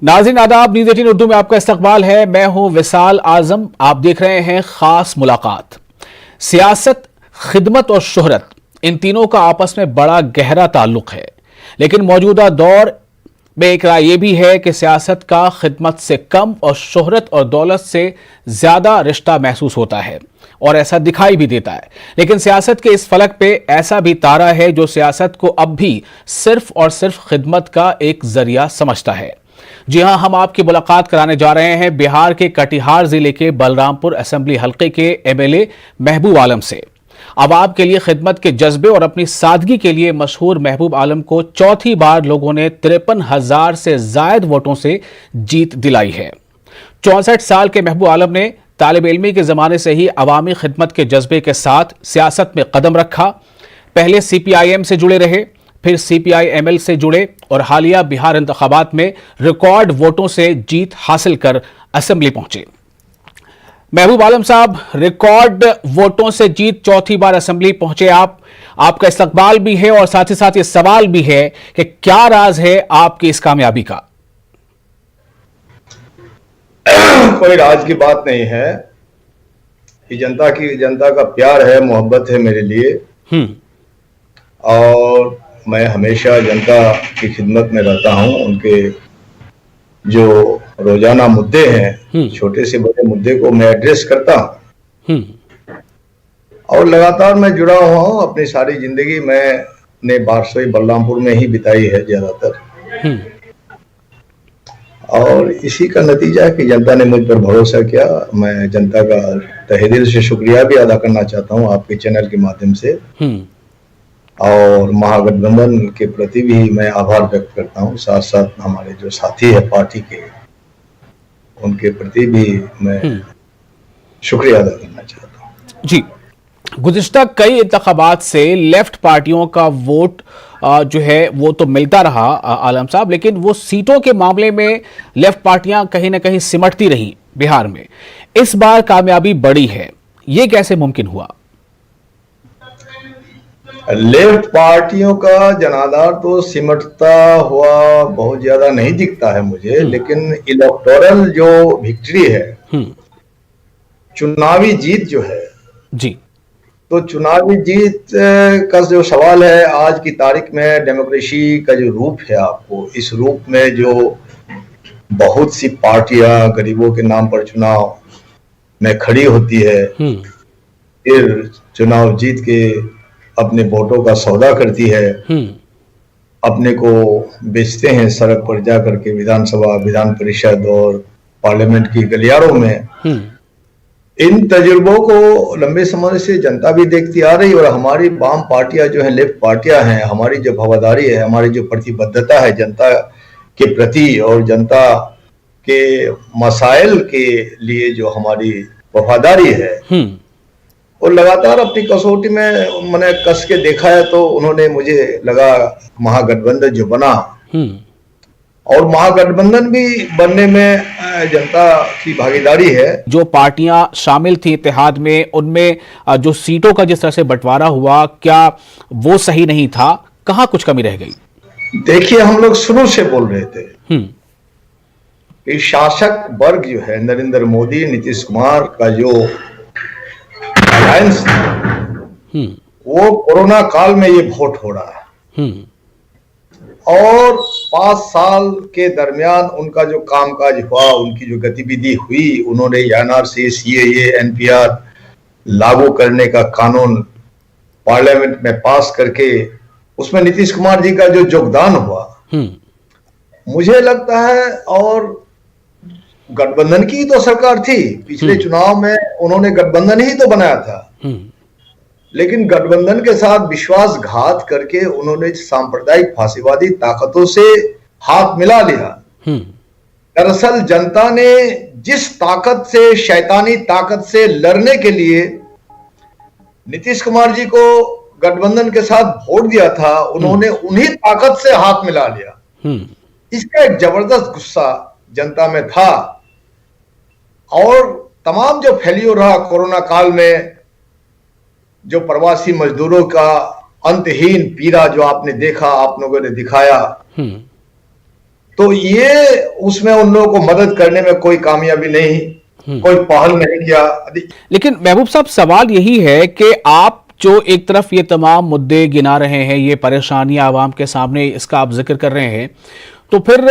नाज़रीन आदाब, न्यूज़ 18 उर्दू में आपका इस्तकबाल है। मैं हूं विसाल आजम। आप देख रहे हैं खास मुलाकात। सियासत, खिदमत और शोहरत, इन तीनों का आपस में बड़ा गहरा ताल्लुक है, लेकिन मौजूदा दौर में एक राय यह भी है कि सियासत का खिदमत से कम और शोहरत और दौलत से ज्यादा रिश्ता महसूस होता है और ऐसा दिखाई भी देता है। लेकिन सियासत के इस फलक पे ऐसा भी तारा है जो सियासत को अब भी सिर्फ और सिर्फ खिदमत का एक जरिया समझता है। जी हां, हम आपकी मुलाकात कराने जा रहे हैं बिहार के कटिहार जिले के बलरामपुर असेंबली हलके के एमएलए महबूब आलम से। अब आपके लिए खिदमत के जज्बे और अपनी सादगी के लिए मशहूर महबूब आलम को चौथी बार लोगों ने 53,000 से जायद वोटों से जीत दिलाई है। 64 साल के महबूब आलम ने तालिब इल्मी के जमाने से ही अवामी खिदमत के जज्बे के साथ सियासत में कदम रखा। पहले CPIM से जुड़े रहे, फिर CPI-ML से जुड़े और हालिया बिहार इंतखाबात में रिकॉर्ड वोटों से जीत हासिल कर असेंबली पहुंचे। महबूब आलम साहब, रिकॉर्ड वोटों से जीत चौथी बार असेंबली पहुंचे आपका इस्तकबाल भी है और साथ ही साथ ये सवाल भी है कि क्या राज है आपकी इस कामयाबी का? कोई राज की बात नहीं है। ये जनता का प्यार है, मोहब्बत है मेरे लिए। और मैं हमेशा जनता की खिदमत में रहता हूं। उनके जो रोजाना मुद्दे हैं, छोटे से बड़े मुद्दे को मैं एड्रेस करता हूं। और लगातार मैं जुड़ा हुआ हूं। अपनी सारी जिंदगी मैंने बारसोई बलरामपुर में ही बिताई है ज्यादातर। और इसी का नतीजा है कि जनता ने मुझ पर भरोसा किया। मैं जनता का तहे दिल से शुक्रिया भी अदा करना चाहता हूं आपके चैनल के माध्यम से। और महागठबंधन के प्रति भी मैं आभार व्यक्त करता हूं। साथ साथ हमारे जो साथी है पार्टी के, उनके प्रति भी मैं शुक्रिया अदा करना चाहता हूं। जी, गुज़िश्ता कई इंतखाबात से लेफ्ट पार्टियों का वोट जो है वो तो मिलता रहा आलम साहब, लेकिन वो सीटों के मामले में लेफ्ट पार्टियां कहीं ना कहीं सिमटती रही बिहार में। इस बार कामयाबी बड़ी है, ये कैसे मुमकिन हुआ? लेफ्ट पार्टियों का जनाधार तो सिमटता हुआ बहुत ज्यादा नहीं दिखता है मुझे, लेकिन इलेक्टोरल जो विक्ट्री है, चुनावी जीत जो है जी, तो चुनावी जीत का जो सवाल है, आज की तारीख में डेमोक्रेसी का जो रूप है, आपको इस रूप में जो बहुत सी पार्टियां गरीबों के नाम पर चुनाव में खड़ी होती है, फिर चुनाव जीत के अपने वोटों का सौदा करती है, अपने को बेचते हैं सड़क पर जाकर के, विधानसभा, विधान परिषद और पार्लियामेंट की गलियारों में। इन तजुर्बों को लंबे समय से जनता भी देखती आ रही, और हमारी वाम पार्टियां जो है, लेफ्ट पार्टियां हैं, हमारी जो वफादारी है, हमारी जो प्रतिबद्धता है जनता के प्रति और जनता के मसाइल के लिए जो हमारी वफादारी है, और लगातार अपनी कसौटी में मैंने कस के देखा है। तो उन्होंने, मुझे लगा महागठबंधन जो बना, और महागठबंधन भी बनने में जनता की भागीदारी है। जो पार्टियां शामिल थी इत्तेहाद में, उनमें जो सीटों का जिस तरह से बंटवारा हुआ, क्या वो सही नहीं था? कहां कुछ कमी रह गई? देखिए, हम लोग शुरू से बोल रहे थे कि शासक वर्ग जो है, नरेंद्र मोदी, नीतीश कुमार का जो अलायंस, वो कोरोना काल में ये वोट हो रहा है। और 5 साल के दरमियान उनका जो कामकाज हुआ, उनकी जो गतिविधि हुई, उन्होंने NRC, CAA, NPR लागू करने का कानून पार्लियामेंट में पास करके उसमें नीतीश कुमार जी का जो योगदान हुआ, मुझे लगता है, और गठबंधन की तो सरकार थी, पिछले चुनाव में उन्होंने गठबंधन ही तो बनाया था, लेकिन गठबंधन के साथ विश्वासघात करके उन्होंने सांप्रदायिक फांसीवादी ताकतों से हाथ मिला लिया। दरअसल जनता ने जिस ताकत से, शैतानी ताकत से लड़ने के लिए नीतीश कुमार जी को गठबंधन के साथ वोट दिया था, उन्होंने उन्हीं ताकत से हाथ मिला लिया। इसका एक जबरदस्त गुस्सा जनता में था। और तमाम जो फेल्योर रहा कोरोना काल में, जो प्रवासी मजदूरों का अंतहीन पीड़ा जो आपने देखा, आप लोगों ने दिखाया, तो ये उसमें उन लोगों को मदद करने में कोई कामयाबी नहीं, कोई पहल नहीं किया। लेकिन महबूब साहब, सवाल यही है कि आप जो एक तरफ ये तमाम मुद्दे गिना रहे हैं, ये परेशानियां आवाम के सामने, इसका आप जिक्र कर रहे हैं, तो फिर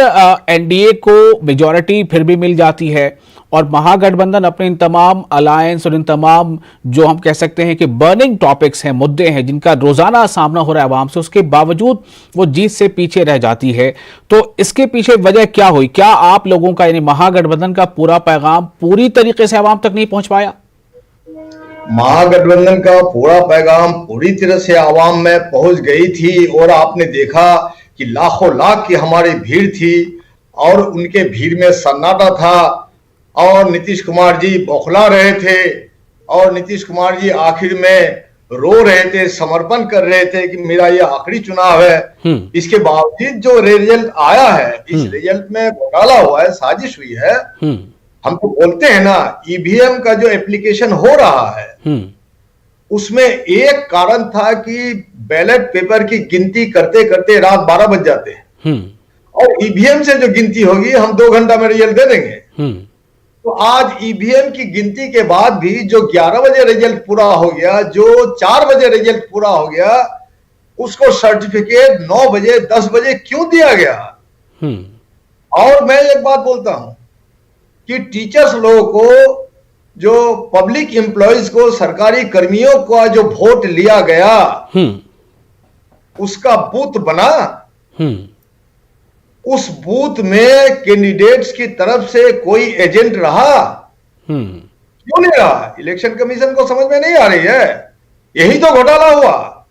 एनडीए को मेजॉरिटी फिर भी मिल जाती है और महागठबंधन अपने इन तमाम अलायंस और इन तमाम जो हम कह सकते हैं कि बर्निंग टॉपिक्स हैं, मुद्दे हैं जिनका रोजाना सामना हो रहा है आवाम से, उसके बावजूद वो जीत से पीछे रह जाती है। तो इसके पीछे वजह क्या हुई? क्या आप लोगों का यानी महागठबंधन का पूरा पैगाम पूरी तरीके से आवाम तक नहीं पहुंच पाया? महागठबंधन का पूरा पैगाम पूरी तरह से आवाम में पहुंच गई थी और आपने देखा कि लाखों लाख की हमारी भीड़ थी और उनके भीड़ में सन्नाटा था और नीतीश कुमार जी बौखला रहे थे और नीतीश कुमार जी आखिर में रो रहे थे, समर्पण कर रहे थे कि मेरा ये आखिरी चुनाव है। इसके बावजूद जो रिजल्ट आया है, इस रिजल्ट में घोटाला हुआ है, साजिश हुई है। हम तो बोलते हैं ना, ईवीएम का जो एप्लीकेशन हो रहा है उसमें एक कारण था कि बैलेट पेपर की गिनती करते करते रात 12 बज जाते हैं और ईवीएम से जो गिनती होगी हम 2 घंटा में रिजल्ट दे देंगे। तो आज ईवीएम की गिनती के बाद भी जो 11 बजे रिजल्ट पूरा हो गया, जो 4 बजे रिजल्ट पूरा हो गया, उसको सर्टिफिकेट 9 बजे 10 बजे क्यों दिया गया? और मैं एक बात बोलता हूं कि टीचर्स लोगों को, जो पब्लिक एम्प्लॉयज को, सरकारी कर्मियों का जो वोट लिया गया उसका बूथ बना, उस बूथ में कैंडिडेट्स की तरफ से कोई एजेंट रहा? क्यों नहीं रहा? इलेक्शन कमीशन को समझ में नहीं आ रही है। यही तो घोटाला हुआ।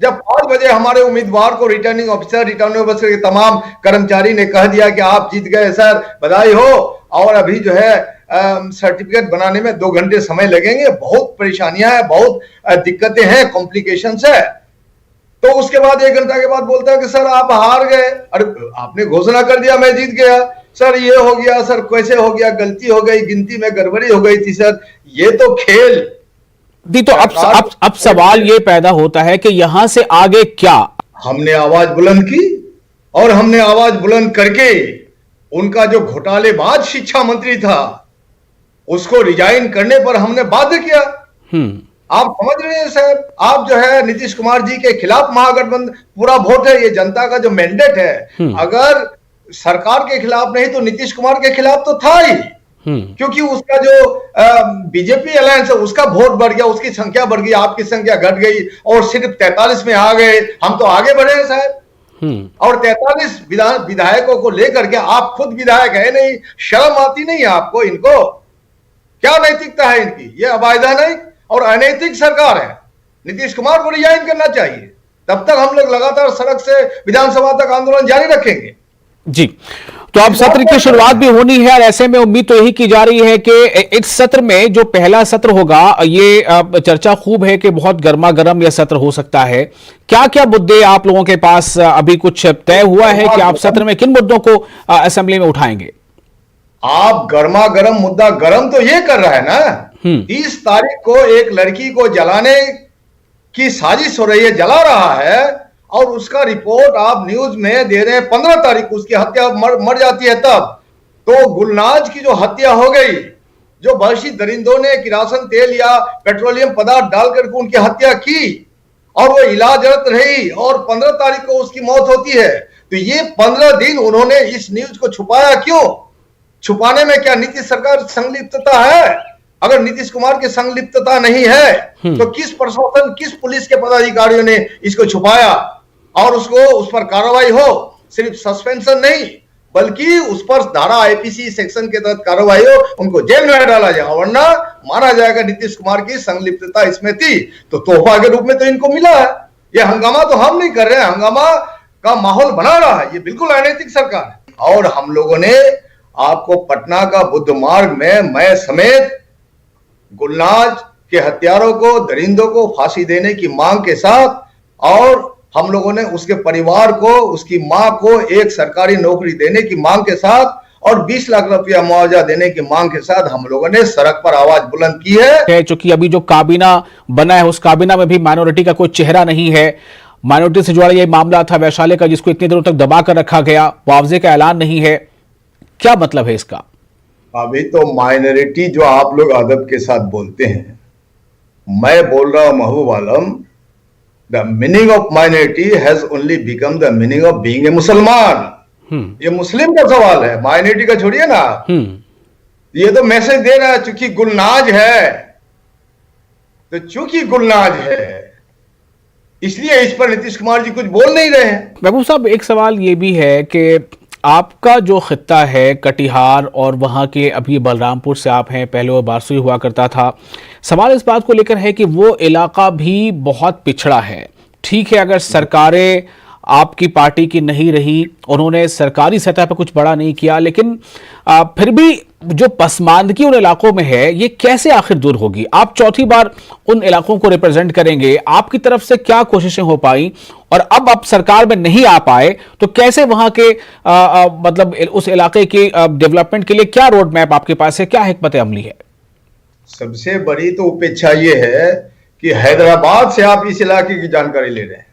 जब 5 बजे हमारे उम्मीदवार को रिटर्निंग ऑफिसर के तमाम कर्मचारी ने कह दिया कि आप जीत गए सर, बधाई हो, और अभी जो है सर्टिफिकेट बनाने में 2 घंटे समय लगेंगे, बहुत परेशानियां हैं, बहुत दिक्कतें हैं, कॉम्प्लिकेशंस है। तो उसके बाद 1 घंटा के बाद बोलता है कि सर आप हार गए। अरे आपने घोषणा कर दिया मैं जीत गया। सर ये हो गया, सर कैसे हो गया, गलती हो गई, गिनती में गड़बड़ी हो गई थी सर। ये तो खेल दी। तो अब सवाल ये पैदा होता है कि यहां से आगे क्या? हमने आवाज बुलंद की और हमने आवाज बुलंद करके उनका जो घोटालेबाज शिक्षा मंत्री था उसको रिजाइन करने पर हमने बाध्य किया। आप समझ रहे हैं साहब, आप जो है नीतीश कुमार जी के खिलाफ महागठबंधन पूरा वोट है, ये जनता का जो मैंडेट है। अगर सरकार के खिलाफ नहीं तो नीतीश कुमार के खिलाफ तो था ही, क्योंकि उसका जो बीजेपी अलायंस है उसका वोट बढ़ गया, उसकी संख्या बढ़ गई, आपकी संख्या घट गई और सिर्फ 43 में आ गए। हम तो आगे बढ़े हैं साहब। और 43 विधायकों को लेकर के आप खुद विधायक है नहीं, शर्म आती नहीं है आपको? इनको क्या नैतिकता है इनकी? ये अवैधानिक और अनैतिक सरकार है। नीतीश कुमार को रिजाइन करना चाहिए। तब तक हम लोग लगातार सड़क से विधानसभा तक आंदोलन जारी रखेंगे। जी, तो अब सत्र की शुरुआत भी होनी है और ऐसे में उम्मीद तो यही की जा रही है कि इस सत्र में जो पहला सत्र होगा, ये चर्चा खूब है कि बहुत गर्मा गर्म यह सत्र हो सकता है। क्या क्या मुद्दे आप लोगों के पास अभी कुछ तय हुआ है कि आप सत्र में किन मुद्दों को असेंबली में उठाएंगे? आप गर्मा गर्म मुद्दा गरम तो ये कर रहा है ना, 30 तारीख को एक लड़की को जलाने की साजिश हो रही है, जला रहा है, और उसका रिपोर्ट आप न्यूज में दे रहे हैं 15 तारीख को उसकी हत्या मर जाती है। तब तो गुलनाज की जो हत्या हो गई, जो वहशी दरिंदों ने किरासन तेल या पेट्रोलियम पदार्थ डालकर उनकी हत्या की और वो इलाजरत रही और 15 तारीख को उसकी मौत होती है। तो ये 15 दिन उन्होंने इस न्यूज को छुपाया क्यों? छुपाने में क्या नीतीश सरकार संलिप्तता है? अगर नीतीश कुमार की संलिप्तता नहीं है तो किस प्रशासन, किस पुलिस के पदाधिकारियों ने इसको छुपाया? और उसको उस पर कार्रवाई हो, सिर्फ सस्पेंशन नहीं बल्कि उस पर धारा आईपीसी सेक्शन के तहत कार्रवाई हो, उनको जेल में डाला जाए, वरना मारा जाएगा। नीतीश कुमार की संलिप्तता इसमें थी तो तोहफा के रूप में तो इनको मिला है। ये हंगामा तो हम नहीं कर रहे हैं, हंगामा का माहौल बना रहा है, ये बिल्कुल अनैतिक सरकार है। और हम लोगों ने आपको पटना का बुद्ध मार्ग में मैं समेत गुलनाज के हत्यारों को, दरिंदों को फांसी देने की मांग के साथ, और हम लोगों ने उसके परिवार को, उसकी मां को एक सरकारी नौकरी देने की मांग के साथ और 20 लाख रुपया मुआवजा देने की मांग के साथ हम लोगों ने सड़क पर आवाज बुलंद की है। चूंकि अभी जो काबीना बना है उस काबीना में भी माइनॉरिटी का कोई चेहरा नहीं है, माइनॉरिटी से जुड़ा ये मामला था वैशाली का, जिसको इतने दिनों तक दबा कर रखा गया, मुआवजे का ऐलान नहीं है, क्या मतलब है इसका? अभी तो माइनॉरिटी जो आप लोग अदब के साथ बोलते हैं, मैं बोल रहा हूं Mahboob Alam, the meaning of minority has only become the meaning of being a मुसलमान। ये मुस्लिम का सवाल है, माइनॉरिटी का छोड़िए ना। ये तो मैसेज दे रहा है चूंकि गुलनाज है, तो चूंकि गुलनाज है इसलिए इस पर नीतीश कुमार जी कुछ बोल नहीं रहे हैं। महबूब साहब, एक सवाल ये भी है कि आपका जो खित्ता है कटिहार और वहाँ के, अभी बलरामपुर से आप हैं, पहले वो बारसूई हुआ करता था, सवाल इस बात को लेकर है कि वो इलाका भी बहुत पिछड़ा है। ठीक है, अगर सरकारें आपकी पार्टी की नहीं रही, उन्होंने सरकारी सतह पर कुछ बड़ा नहीं किया, लेकिन फिर भी जो पसमानदगी उन इलाकों में है ये कैसे आखिर दूर होगी? आप चौथी बार उन इलाकों को रिप्रेजेंट करेंगे, आपकी तरफ से क्या कोशिशें हो पाई, और अब आप सरकार में नहीं आ पाए तो कैसे वहां के मतलब उस इलाके के डेवलपमेंट के लिए क्या रोड मैप आपके पास है, क्या हिकमत अमली है? सबसे बड़ी तो उपेक्षा ये है कि हैदराबाद से आप इस इलाके की जानकारी ले रहे हैं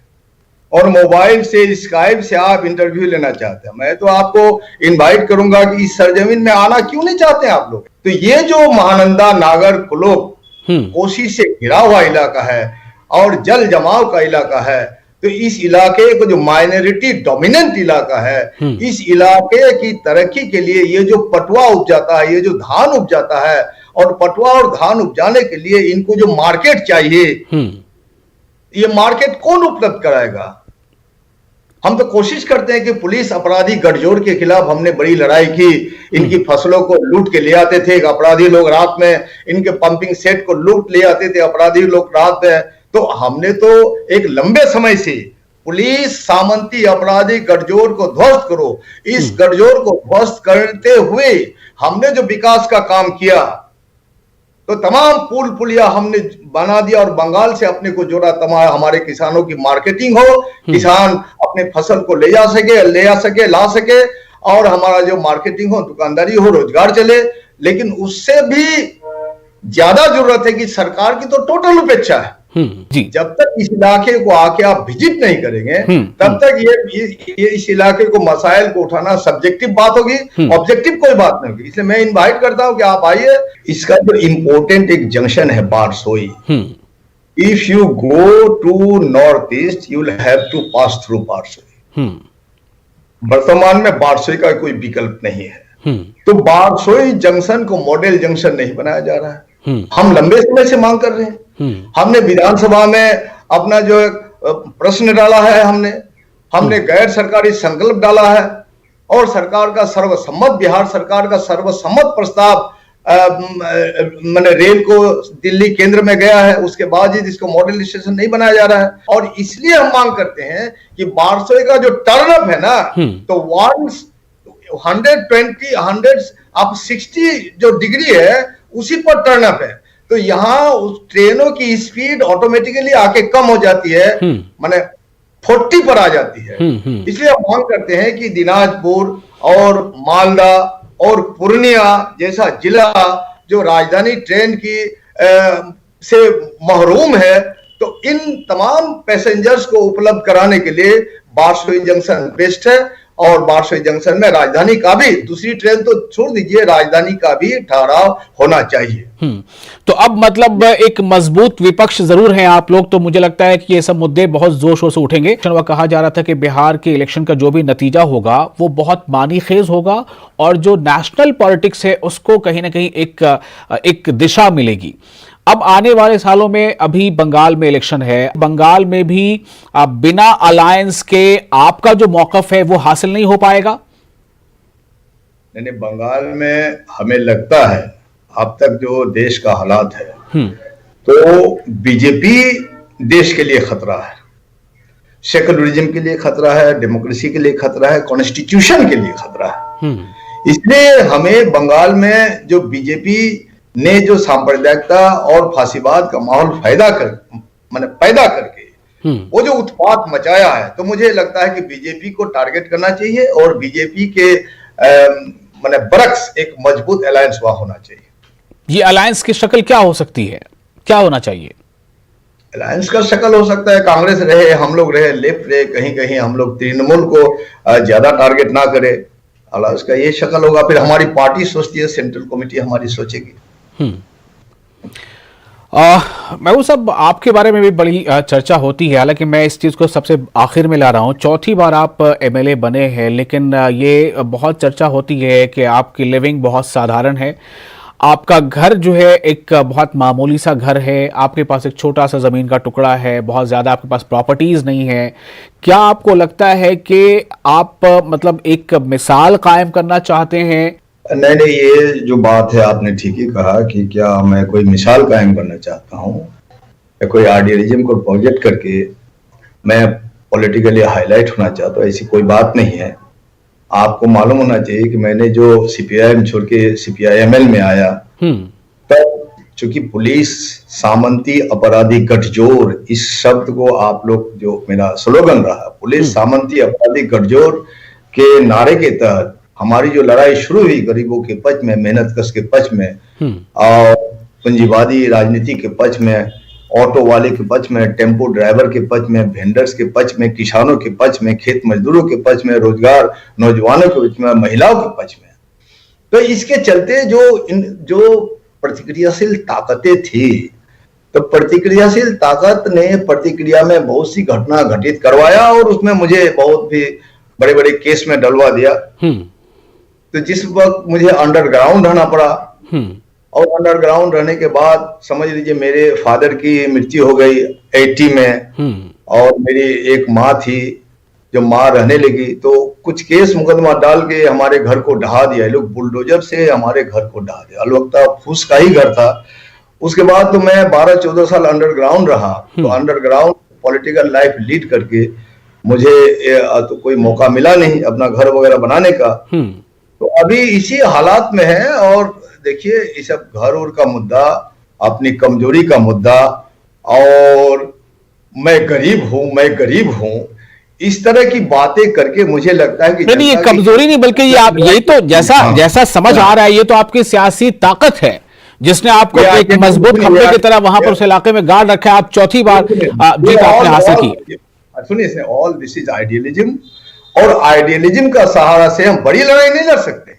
और मोबाइल से, स्काइप से आप इंटरव्यू लेना चाहते हैं। मैं तो आपको इनवाइट करूंगा कि इस सरजमीन में आना क्यों नहीं चाहते हैं आप लोग। तो ये जो महानंदा नागर कुलोक कोसी से घिरा हुआ इलाका है और जल जमाव का इलाका है, तो इस इलाके को जो माइनॉरिटी डोमिनेंट इलाका है, इस इलाके की तरक्की के लिए ये जो पटुआ उग जाता है, ये जो धान उग जाता है, और पटुआ और धान उपजाने के लिए इनको जो मार्केट चाहिए, ये मार्केट कौन उपलब्ध कराएगा? हम तो कोशिश करते हैं कि पुलिस अपराधी गठजोड़ के खिलाफ हमने बड़ी लड़ाई की, इनकी फसलों को लूट के ले आते थे अपराधी लोग रात में, इनके पंपिंग सेट को लूट ले आते थे अपराधी लोग रात में। तो हमने तो एक लंबे समय से पुलिस सामंती अपराधी गठजोड़ को ध्वस्त करो, इस गठजोड़ को ध्वस्त करते हुए हमने जो विकास का काम किया, तो तमाम पुल पुलिया हमने बना दिया और बंगाल से अपने को जोड़ा, तमाम हमारे किसानों की मार्केटिंग हो, किसान अपने फसल को ले आ सके, ला सके, और हमारा जो मार्केटिंग हो, दुकानदारी हो, रोजगार चले। लेकिन उससे भी ज्यादा जरूरत है कि सरकार की तो टोटल उपेक्षा है। जी। जब तक इस इलाके को आके आप विजिट नहीं करेंगे तब तक ये इस इलाके को, मसाइल को उठाना सब्जेक्टिव बात होगी, ऑब्जेक्टिव कोई बात नहीं होगी। इसलिए मैं इनवाइट करता हूं कि आप आइए। इसका जो इम्पोर्टेंट एक जंक्शन है Barsoi, if you go to north east you will have to pass through Barsoi. वर्तमान में बारसोई का कोई विकल्प नहीं है, तो बारसोई जंक्शन को मॉडल जंक्शन नहीं बनाया जा रहा है। हम लंबे समय से मांग कर रहे हैं। हमने विधानसभा में अपना जो प्रश्न डाला है, हमने गैर सरकारी संकल्प डाला है, और सरकार का सर्वसम्मत, बिहार सरकार का सर्वसम्मत प्रस्ताव मैंने रेल को दिल्ली केंद्र में गया है। उसके बाद ही इसको मॉडल स्टेशन नहीं बनाया जा रहा है, और इसलिए हम मांग करते हैं कि बारसोई का जो टर्नअप है ना, तो 160 जो डिग्री है उसी पर टर्नअप है। तो यहाँ उस ट्रेनों की स्पीड ऑटोमेटिकली आके कम हो जाती है, माने 40 पर आ जाती है। इसलिए हम मांग करते हैं कि दिनाजपुर और मालदा और पूर्णिया जैसा जिला जो राजधानी ट्रेन की से महरूम है, तो इन तमाम पैसेंजर्स को उपलब्ध कराने के लिए बारसोई जंक्शन बेस्ट है। और बारसोई जंक्शन में राजधानी का भी, दूसरी ट्रेन तो छोड़ दीजिए, राजधानी का भी ठहराव होना चाहिए। तो अब मतलब एक मजबूत विपक्ष जरूर है आप लोग, तो मुझे लगता है कि ये सब मुद्दे बहुत जोर शोर से उठेंगे। कहा जा रहा था कि बिहार के इलेक्शन का जो भी नतीजा होगा वो बहुत मानीखेज होगा, और जो नेशनल पॉलिटिक्स है उसको कहीं ना कहीं एक दिशा मिलेगी। अब आने वाले सालों में, अभी बंगाल में इलेक्शन है, बंगाल में भी बिना अलायंस के आपका जो मौकफ है वो हासिल नहीं हो पाएगा? नहीं, बंगाल में हमें लगता है अब तक जो देश का हालात है, तो बीजेपी देश के लिए खतरा है, सेकुलरिज्म के लिए खतरा है, डेमोक्रेसी के लिए खतरा है, कॉन्स्टिट्यूशन के लिए खतरा है। इसलिए हमें बंगाल में जो बीजेपी ने जो सांप्रदायिकता और फांसीवाद का माहौल पैदा करके वो जो उत्पात मचाया है, तो मुझे लगता है कि बीजेपी को टारगेट करना चाहिए और बीजेपी के बरक्स एक मजबूत अलायंस वहां होना चाहिए। ये अलायंस की शक्ल क्या हो सकती है, क्या होना चाहिए? अलायंस का शक्ल हो सकता है, कांग्रेस रहे, हम लोग रहे, लेफ्ट रहे, कहीं कहीं हम लोग तृणमूल को ज्यादा टारगेट ना करे, अलायंस का ये शक्ल होगा। फिर हमारी पार्टी सोचती है, सेंट्रल कमेटी हमारी सोचेगी। महबूब साहब, आपके बारे में भी बड़ी चर्चा होती है, हालांकि मैं इस चीज़ को सबसे आखिर में ला रहा हूं। चौथी बार आप एमएलए बने हैं, लेकिन ये बहुत चर्चा होती है कि आपकी लिविंग बहुत साधारण है। आपका घर जो है एक बहुत मामूली सा घर है, आपके पास एक छोटा सा ज़मीन का टुकड़ा है, बहुत ज़्यादा आपके पास प्रॉपर्टीज़ नहीं है। क्या आपको लगता है कि आप मतलब एक मिसाल कायम करना चाहते हैं? नहीं नहीं, ये जो बात है आपने ठीक ही कहा कि क्या मैं कोई मिसाल कायम करना चाहता हूँ या कोई आइडियलिज्म को प्रोजेक्ट करके मैं पॉलिटिकली हाईलाइट होना चाहता हूँ, ऐसी कोई बात नहीं है। आपको मालूम होना चाहिए कि मैंने जो सीपीआईएम छोड़ के सीपीआईएमएल में आया, तब चूंकि पुलिस सामंती अपराधी गठजोड़, इस शब्द को आप लोग, जो मेरा स्लोगन रहा, पुलिस सामंती अपराधी गठजोड़ के नारे के तहत हमारी जो लड़ाई शुरू हुई गरीबों के पक्ष में, मेहनत कश के पक्ष में और पूंजीवादी राजनीति के पक्ष में, ऑटो वाले के पक्ष में, टेम्पो ड्राइवर के पक्ष में, वेंडर्स के पक्ष में, किसानों के पक्ष में, खेत मजदूरों के पक्ष में, रोजगार नौजवानों के पक्ष में, महिलाओं के पक्ष में, तो इसके चलते जो प्रतिक्रियाशील ताकतें थी, तो प्रतिक्रियाशील ताकत ने प्रतिक्रिया में बहुत सी घटना घटित करवाया और उसमें मुझे बहुत भी बड़े बड़े केस में डलवा दिया। तो जिस वक्त मुझे अंडरग्राउंड रहना पड़ा, और अंडरग्राउंड रहने के बाद समझ लीजिए मेरे फादर की मृत्यु हो गई 80 में, और मेरी एक माँ थी जो माँ रहने लगी, तो कुछ केस मुकदमा डाल के हमारे घर को ढहा दिया, लोग बुलडोजर से हमारे घर को ढहा दिया। अलवक्ता फूस का ही घर था। उसके बाद तो मैं 12-14 साल अंडरग्राउंड रहा। तो अंडरग्राउंड पॉलिटिकल लाइफ लीड करके मुझे तो कोई मौका मिला नहीं अपना घर वगैरह बनाने का। तो अभी इसी हालात में है। और देखिए, ये सब घर और का मुद्दा, अपनी कमजोरी का मुद्दा, और मैं गरीब हूँ, इस तरह की बातें करके मुझे लगता है कि नहीं, ये कमजोरी नहीं, बल्कि ये आप, ये तो जैसा समझ आ रहा है, ये तो आपकी सियासी ताकत है जिसने आपको एक मजबूत खंभे की तरह वहां पर उस इलाके में गाड़ रखा है। आप चौथी बार जीत आपने हासिल की। सुनिए, ऑल दिस इज आइडियलिज्म, और आइडियलिज्म का सहारा से हम बड़ी लड़ाई नहीं लड़ सकते।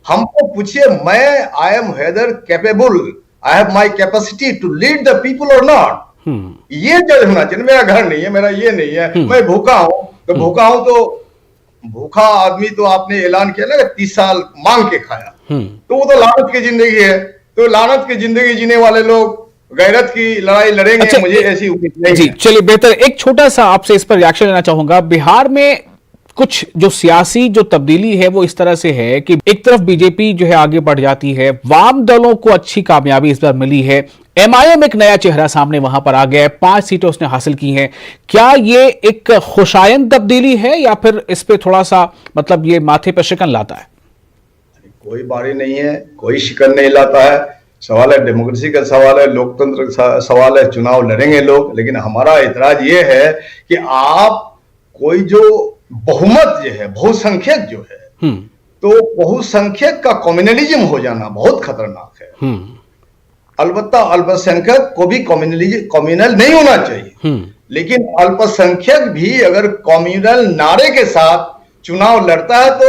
हमको पूछिए, मैं I am whether capable, I have my capacity to lead the people और नॉट, ये जज होना चाहिए। मेरा घर नहीं है, मेरा ये नहीं है, मैं भूखा हूं, तो भूखा हूं, तो भूखा आदमी तो आपने ऐलान किया ना 30 साल मांग के खाया, तो वो तो लानत की जिंदगी है। तो लानत की जिंदगी जीने वाले लोग गैरत की लड़ाई लड़ेंगे। अच्छा, मुझे ऐसी उम्मीद नहीं है। चलिए, बेहतर एक छोटा सा आपसे इस पर रिएक्शन लेना चाहूंगा। बिहार में कुछ जो सियासी जो तब्दीली है वो इस तरह से है कि एक तरफ बीजेपी जो है आगे बढ़ जाती है, वाम दलों को अच्छी कामयाबी इस बार मिली है, एमआईएम एक नया चेहरा सामने वहां पर आ गया है, 5 सीटें उसने हासिल की हैं। क्या ये एक खुशायन तब्दीली है या फिर इस पे थोड़ा सा मतलब ये माथे पर शिकन लाता है? कोई बारी नहीं है, कोई शिकन नहीं लाता है। सवाल है डेमोक्रेसी का, सवाल है लोकतंत्र का, सवाल है चुनाव लड़ेंगे लोग। लेकिन हमारा इतराज ये है कि आप कोई जो बहुमत जो है, बहुसंख्यक जो है, तो बहुसंख्यक का कम्युनलिज्म हो जाना बहुत खतरनाक है। अलबत्ता अल्पसंख्यक को भी कम्युनल नहीं होना चाहिए, लेकिन अल्पसंख्यक भी अगर कम्युनल नारे के साथ चुनाव लड़ता है तो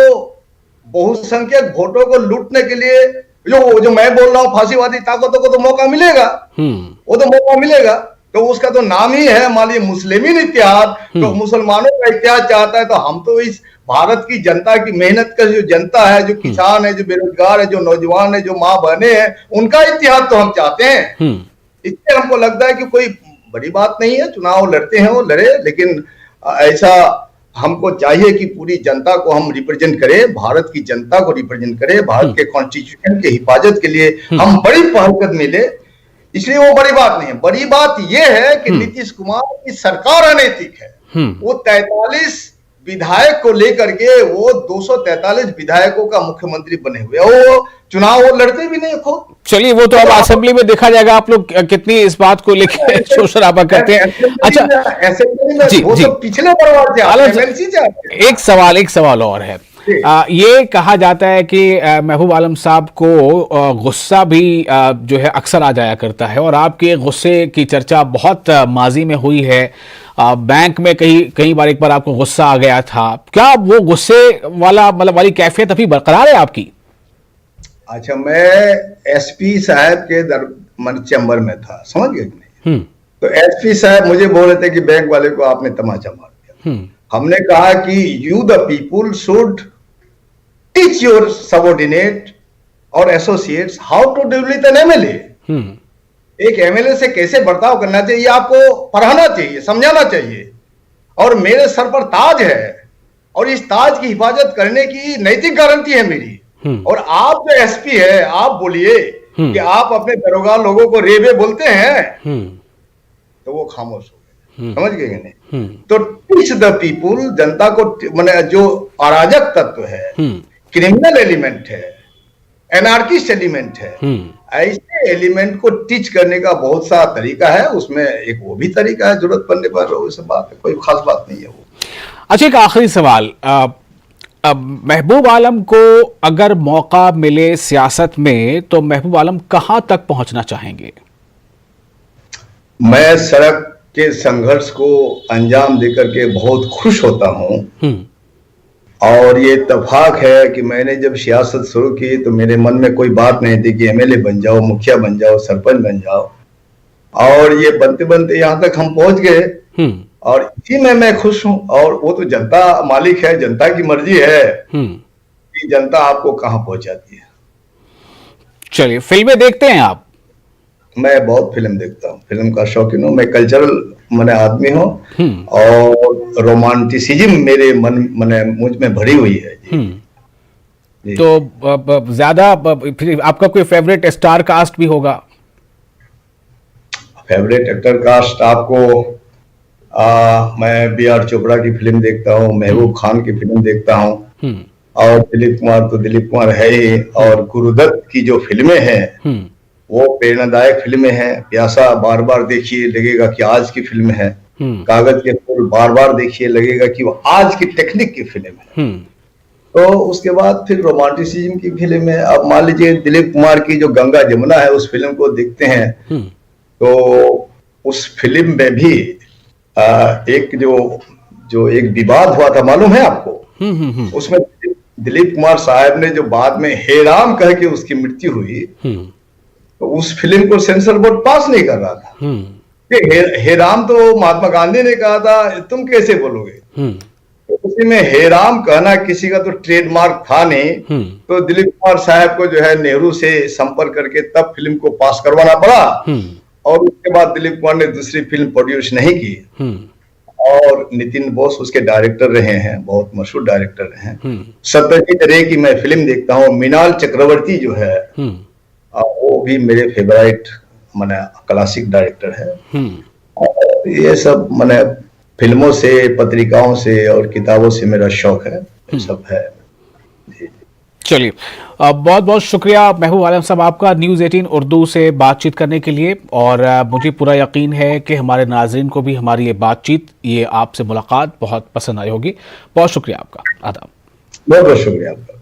बहुसंख्यक वोटों को लूटने के लिए जो मैं बोल रहा हूं, फांसीवादी ताकतों को तो मौका मिलेगा, वो तो मौका मिलेगा। तो उसका तो नाम ही है मान लीजिए मुस्लिमीन इत्तेहाद, तो मुसलमानों का इत्तेहाद चाहता है। तो हम तो इस भारत की जनता की मेहनत का जो जनता है, जो किसान है, जो बेरोजगार है, जो नौजवान है, जो माँ बहने हैं, उनका इत्तेहाद तो हम चाहते हैं। इसलिए हमको लगता है कि कोई बड़ी बात नहीं है, चुनाव लड़ते हैं वो लड़े, लेकिन ऐसा हमको चाहिए कि पूरी जनता को हम रिप्रेजेंट करें, भारत की जनता को रिप्रेजेंट करें, भारत के कॉन्स्टिट्यूशन के हिफाजत के लिए हम बड़ी पहल मिले। इसलिए वो बड़ी बात नहीं है। बड़ी बात यह है कि नीतीश कुमार की सरकार अनैतिक है। वो 43 विधायक को लेकर के वो 243 विधायकों का मुख्यमंत्री बने हुए, वो चुनाव वो लड़ते भी नहीं खुद। चलिए, वो तो अब असेंबली में देखा जाएगा आप लोग कितनी इस बात को लेकर शोर शराबा करते हैं। अच्छा, असेंबली में वो तो पिछले एक सवाल और है। ये कहा जाता है कि महबूब आलम साहब को गुस्सा भी जो है अक्सर आ जाया करता है, और आपके गुस्से की चर्चा बहुत माजी में हुई है। बैंक में कई बार एक बार आपको गुस्सा आ गया था। क्या वो गुस्से वाला वाली कैफियत अभी बरकरार है आपकी? अच्छा, मैं एसपी साहब के चैम्बर में था, समझ गए कि नहीं? तो एसपी साहब मुझे बोल रहे थे कि बैंक वाले को आपने तमाचा मार दिया। हमने कहा कि you the people should teach your subordinate और associates how to deal with an MLA. एक एमएलए से कैसे बर्ताव करना चाहिए आपको पढ़ाना चाहिए, समझाना चाहिए। और मेरे सर पर ताज है, और इस ताज की हिफाजत करने की नैतिक गारंटी है मेरी। और आप जो एसपी है, आप बोलिए कि आप अपने दरोगा लोगों को रेबे बोलते हैं, तो वो खामोश हो गए। समझ गए कि नहीं? तो टीच द पीपुल, जनता को, माने जो अराजक तत्व है, क्रिमिनल एलिमेंट है, एनार्किस्ट एलिमेंट है, ऐसे एलिमेंट को टीच करने का बहुत सा तरीका है। उसमें एक वो भी तरीका है, जरूरत पड़ने पर वो सब बात है, कोई खास बात नहीं है वो। अच्छा, एक आखिरी सवाल। महबूब आलम को अगर मौका मिले सियासत में, तो महबूब आलम कहां तक पहुंचना चाहेंगे? मैं सड़क के संघर्ष को अंजाम देकर के बहुत खुश होता हूं। और ये इत्तेफाक है कि मैंने जब सियासत शुरू की तो मेरे मन में कोई बात नहीं थी कि एमएलए बन जाओ, मुखिया बन जाओ, सरपंच बन जाओ। और ये बनते बनते यहाँ तक हम पहुंच गए, और इसी में मैं खुश हूं। और वो तो जनता मालिक है, जनता की मर्जी है कि जनता आपको कहां पहुंचाती है। चलिए, फिल्में देखते हैं आप? मैं बहुत फिल्म देखता हूँ, फिल्म का शौकीन हूँ मैं, कल्चरल मने आदमी हूँ, और रोमांटिसिज्म मेरे मुझ में भरी हुई है जी। तो ज्यादा फिर आपका कोई फेवरेट स्टार कास्ट भी होगा? फेवरेट एक्टर कास्ट आपको मैं बी.आर. चोपड़ा की फिल्म देखता हूँ, महबूब खान की फिल्म देखता हूँ, और दिलीप कुमार तो दिलीप कुमार है ही। और गुरुदत्त की जो फिल्में हैं वो प्रेरणादायक फिल्में हैं। प्यासा बार बार देखिए लगेगा कि आज की फिल्म है, कागज के फूल बार बार देखिए लगेगा कि वो आज की टेक्निक की फिल्म है। तो उसके बाद फिर रोमांटिसिज्म की फिल्म है। अब मान लीजिए दिलीप कुमार की जो गंगा जमुना है, उस फिल्म को देखते हैं तो उस फिल्म में भी एक जो एक विवाद हुआ था, मालूम है आपको? उसमें दिलीप कुमार साहब ने जो बाद में हे राम कह के उसकी मृत्यु हुई, तो उस फिल्म को सेंसर बोर्ड पास नहीं कर रहा था कि हे राम तो महात्मा गांधी ने कहा था, तुम कैसे बोलोगे? तो उसी में हे राम कहना किसी का तो ट्रेडमार्क था नहीं। तो दिलीप कुमार साहब को जो है नेहरू से संपर्क करके तब फिल्म को पास करवाना पड़ा। और उसके बाद दिलीप कुमार ने दूसरी फिल्म प्रोड्यूस नहीं की, और नितिन बोस उसके डायरेक्टर रहे हैं, बहुत मशहूर डायरेक्टर रहे हैं। सत्यजीत रे की मैं फिल्म देखता हूँ। मृणाल चक्रवर्ती जो है वो भी मेरे फेवरेट माने क्लासिक डायरेक्टर है। और ये सब माने फिल्मों से, पत्रिकाओं से और किताबों से मेरा शौक है, सब है। चलिए, बहुत बहुत शुक्रिया महबूब आलम साहब आपका न्यूज़ 18 उर्दू से बातचीत करने के लिए। और मुझे पूरा यकीन है कि हमारे नाज़रीन को भी हमारी ये बातचीत, ये आपसे मुलाकात बहुत पसंद आई होगी। बहुत शुक्रिया आपका। आदाब। बहुत बहुत शुक्रिया आपका।